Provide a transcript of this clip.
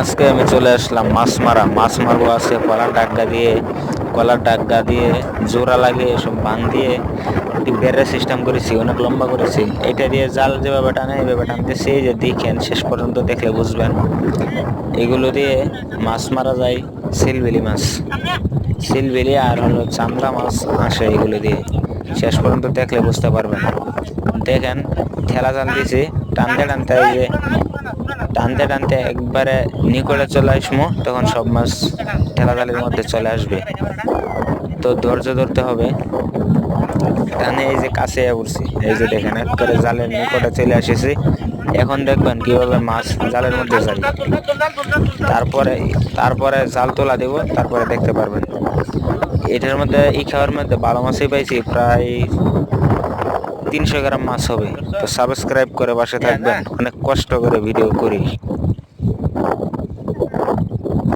আজকে আমি চলে আসলাম মাছ মারবো। আছে কলার ডাগা দিয়ে জোড়া লাগিয়ে সব বান দিয়ে একটি বেড়ে সিস্টেম করেছি, অনেক লম্বা করেছি। এটা দিয়ে জাল যেভাবে টানে এইভাবে টানতেছি, এই যে দেখেন, শেষ পর্যন্ত দেখলে বুঝবেন। এগুলো দিয়ে মাছ মারা যায়, সিলবিলি মাছ, সিলবিলি আর হলো চান্দা মাছ আসে এগুলো দিয়ে। শেষ পর্যন্ত দেখলে বুঝতে পারবেন। দেখেন, ঠেলা জাল দিছি, টানতে টানতে এই যে টানতে টানতে একবারে নিকটে চলে আসবো, তখন সব মাছ ঠেলা জালের মধ্যে চলে আসবে। তো ধৈর্য ধরতে হবে। টানে এই যে কাছে উঠছি, এই যে দেখেন একবারে জালের নিকটে চলে আসেছি। এখন দেখবেন কিভাবে মাছ জালের মধ্যে যায়। তারপরে তারপরে জাল তোলা দেব, তারপরে দেখতে পারবেন। এটার মধ্যে এই খাওয়ার মধ্যে ভালো মাছই পাইছি, প্রায় 300 গ্রাম মাছ হবে। তো সাবস্ক্রাইব করে পাশে থাকবেন, অনেক কষ্ট করে ভিডিও করি।